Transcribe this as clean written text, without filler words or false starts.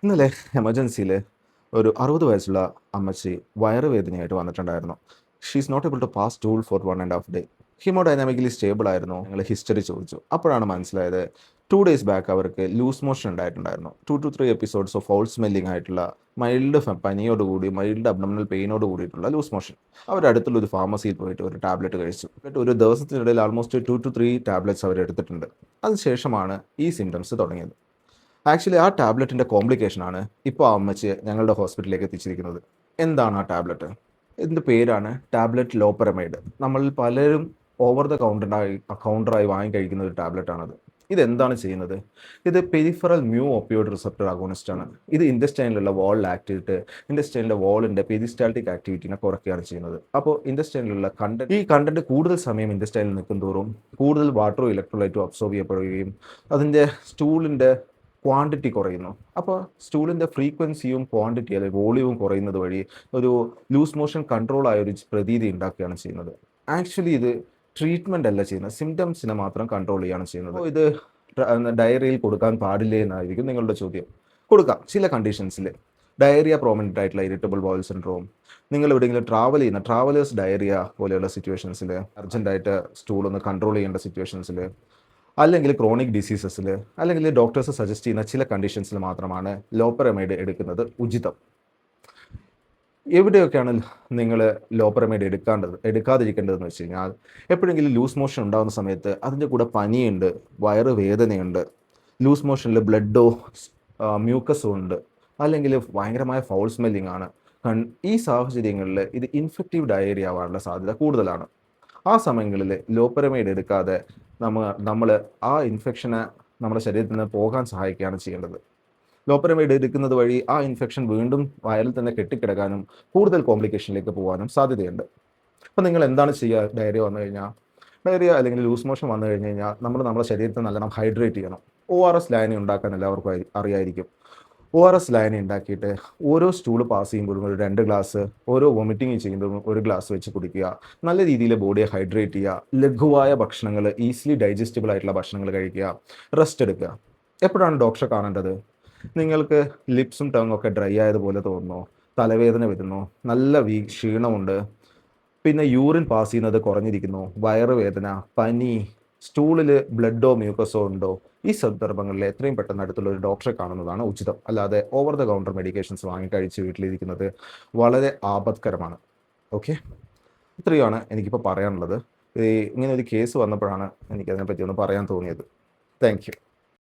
ഇന്നലെ എമർജൻസിയിൽ ഒരു 60 വയസ്സുള്ള അമ്മച്ചി വയറുവേദനയായിട്ട് വന്നിട്ടുണ്ടായിരുന്നു. She's not able to pass stool for 1.5 day. Haemodynamically stable ആയിരുന്നു. ഞങ്ങൾ ഹിസ്റ്ററി ചോദിച്ചു. അപ്പോഴാണ് മനസ്സിലായത് 2 ഡേയ്സ് ബാക്ക് അവർക്ക് ലൂസ് മോഷൻ ഉണ്ടായിട്ടുണ്ടായിരുന്നു. 2 to 3 episodes of foul smelling ആയിട്ടുള്ള മൈൽഡ് പനിയോടുകൂടി മൈൽഡ് അബ്ഡോമിനൽ പെയിനോട് കൂടിയിട്ടുള്ള ലൂസ് മോഷൻ. അവരടുത്തുള്ള ഒരു ഫാർമസിയിൽ പോയിട്ട് ഒരു ടാബ്ലറ്റ് കഴിച്ചു. എന്നിട്ട് ഒരു ദിവസത്തിനിടയിൽ ആൾമോസ്റ്റ് 2 to 3 ടാബ്ലറ്റ്സ് അവർ എടുത്തിട്ടുണ്ട്. അതിനുശേഷമാണ് ഈ സിംറ്റംസ് തുടങ്ങിയത്. ആക്ച്വലി ആ ടാബ്ലറ്റിൻ്റെ കോംപ്ലിക്കേഷനാണ് ഇപ്പോൾ ആ അമ്മച്ചിയെ ഞങ്ങളുടെ ഹോസ്പിറ്റലിലേക്ക് എത്തിച്ചിരിക്കുന്നത്. എന്താണ് ആ ടാബ്ലറ്റ്? ഇതിൻ്റെ പേരാണ് ടാബ്ലറ്റ് ലോപ്പറമൈഡ്. നമ്മളിൽ പലരും ഓവർ ദ കൗണ്ടറായി വാങ്ങി കഴിക്കുന്ന ഒരു ടാബ്ലറ്റാണത്. ഇതെന്താണ് ചെയ്യുന്നത്? ഇത് peripheral mu opioid receptor agonist ആണ്. ഇത് ഇൻറ്റസ്റ്റൈനിലുള്ള വാളിൽ ആക്ട് ചെയ്തിട്ട് ഇൻറ്റസ്റ്റൈനിലെ വാളിൻ്റെ പെരിസ്റ്റാൾട്ടിക് ആക്ടിവിറ്റിനെ കുറയ്ക്കുകയാണ് ചെയ്യുന്നത്. അപ്പോൾ ഇൻറ്റസ്റ്റൈനിലുള്ള ഈ കണ്ടന്റ് കൂടുതൽ സമയം ഇൻറ്റസ്റ്റൈനിൽ നിൽക്കും തോറും കൂടുതൽ വാട്ടറും ഇലക്ട്രോലൈറ്റും അബ്സോർബ് ചെയ്യപ്പെടുകയും അതിൻ്റെ സ്റ്റൂളിൻ്റെ ക്വാണ്ടിറ്റി കുറയുന്നു. അപ്പോൾ സ്റ്റൂളിൻ്റെ ഫ്രീക്വൻസിയും ക്വാണ്ടിറ്റി അല്ലെങ്കിൽ വോളിയവും കുറയുന്നത് വഴി ഒരു ലൂസ് മോഷൻ കൺട്രോൾ ആയ ഒരു പ്രതീതി ഉണ്ടാക്കുകയാണ് ചെയ്യുന്നത്. ആക്ച്വലി ഇത് ട്രീറ്റ്മെൻ്റ് അല്ല ചെയ്യുന്നത്, സിംറ്റംസിനെ മാത്രം കൺട്രോൾ ചെയ്യുകയാണ് ചെയ്യുന്നത്. അപ്പോൾ ഇത് ഡയറിയിൽ കൊടുക്കാൻ പാടില്ലേ എന്നായിരിക്കും നിങ്ങളുടെ ചോദ്യം. കൊടുക്കാം ചില കണ്ടീഷൻസിൽ. ഡയറിയ പ്രോമിനൻ്റ് ആയിട്ടുള്ള ഇറിറ്റബിൾ ബൗൾ സിൻഡ്രോം, നിങ്ങൾ എവിടെയെങ്കിലും ട്രാവൽ ചെയ്യുന്ന ട്രാവലേഴ്സ് ഡയറിയ പോലെയുള്ള സിറ്റുവേഷൻസിൽ, അർജൻറ്റായിട്ട് സ്റ്റൂൾ ഒന്ന് കൺട്രോൾ ചെയ്യേണ്ട സിറ്റുവേഷൻസിൽ, അല്ലെങ്കിൽ ക്രോണിക് ഡിസീസസിൽ, അല്ലെങ്കിൽ ഡോക്ടേഴ്സ് സജസ്റ്റ് ചെയ്യുന്ന ചില കണ്ടീഷൻസിൽ മാത്രമാണ് ലോപ്പറമൈഡ് എടുക്കുന്നത് ഉചിതം. എവിടെയൊക്കെയാണ് നിങ്ങൾ ലോപ്പറമൈഡ് എടുക്കാതിരിക്കേണ്ടതെന്ന് വെച്ച് കഴിഞ്ഞാൽ, എപ്പോഴെങ്കിലും ലൂസ് മോഷൻ ഉണ്ടാകുന്ന സമയത്ത് അതിൻ്റെ കൂടെ പനിയുണ്ട്, വയറ് വേദനയുണ്ട്, ലൂസ് മോഷനിൽ ബ്ലഡോ മ്യൂക്കസോ ഉണ്ട്, അല്ലെങ്കിൽ ഭയങ്കരമായ ഫൗൾ സ്മെല്ലിംഗ് ആണ്. ഈ സാഹചര്യങ്ങളിൽ ഇത് ഇൻഫെക്റ്റീവ് ഡയറിയ ആവാനുള്ള സാധ്യത കൂടുതലാണ്. ആ സമയങ്ങളിൽ ലോപ്പറമൈഡ് എടുക്കാതെ നമ്മൾ ആ ഇൻഫെക്ഷനെ നമ്മുടെ ശരീരത്തിൽ നിന്ന് പോകാൻ സഹായിക്കുകയാണ് ചെയ്യേണ്ടത്. ലോപ്പറമൈഡ് എടുക്കുന്നത് വഴി ആ ഇൻഫെക്ഷൻ വീണ്ടും വയറിൽ തന്നെ കെട്ടിക്കിടക്കാനും കൂടുതൽ കോംപ്ലിക്കേഷനിലേക്ക് പോകാനും സാധ്യതയുണ്ട്. അപ്പോൾ നിങ്ങൾ എന്താണ് ചെയ്യുക? ഡയറിയ അല്ലെങ്കിൽ ലൂസ് മോഷൻ വന്നു കഴിഞ്ഞ് കഴിഞ്ഞാൽ നമ്മുടെ ശരീരത്തെ നല്ലോണം ഹൈഡ്രേറ്റ് ചെയ്യണം. ORS ലായനി ഉണ്ടാക്കാൻ എല്ലാവർക്കും അറിയായിരിക്കും. ORS ലായനി ഉണ്ടാക്കിയിട്ട് ഓരോ സ്റ്റൂൾ പാസ് ചെയ്യുമ്പോഴും ഒരു 2 ഗ്ലാസ്, ഓരോ വോമിറ്റിംഗ് ചെയ്യുമ്പോഴും 1 ഗ്ലാസ് വെച്ച് കുടിക്കുക. നല്ല രീതിയിൽ ബോഡിയെ ഹൈഡ്രേറ്റ് ചെയ്യുക. ലഘുവായ ഭക്ഷണങ്ങൾ, ഈസിലി ഡൈജസ്റ്റബിൾ ആയിട്ടുള്ള ഭക്ഷണങ്ങൾ കഴിക്കുക. റെസ്റ്റ് എടുക്കുക. എപ്പോഴാണ് ഡോക്ടറെ കാണേണ്ടത്? നിങ്ങൾക്ക് ലിപ്സും ടങ്ങും ഒക്കെ ഡ്രൈ ആയതുപോലെ തോന്നുന്നു, തലവേദന വരുന്നു, നല്ല ക്ഷീണമുണ്ട്, പിന്നെ യൂറിൻ പാസ് ചെയ്യുന്നത് കുറഞ്ഞിരിക്കുന്നു, വയറുവേദന, പനി, സ്റ്റൂളിൽ ബ്ലഡോ മ്യൂക്കസോ ഉണ്ടോ, ഈ സന്ദർഭങ്ങളിൽ എത്രയും പെട്ടെന്ന് അടുത്തുള്ള ഒരു ഡോക്ടറെ കാണുന്നതാണ് ഉചിതം. അല്ലാതെ ഓവർ ദ കൗണ്ടർ മെഡിക്കേഷൻസ് വാങ്ങിക്കഴിച്ച് വീട്ടിലിരിക്കുന്നത് വളരെ ആപത്കരമാണ്. ഓക്കെ, ഇത്രയാണ് എനിക്കിപ്പോൾ പറയാനുള്ളത്. ഇങ്ങനെ ഒരു കേസ് വന്നപ്പോഴാണ് എനിക്കതിനെപ്പറ്റി ഒന്ന് പറയാൻ തോന്നിയത്. Thank you.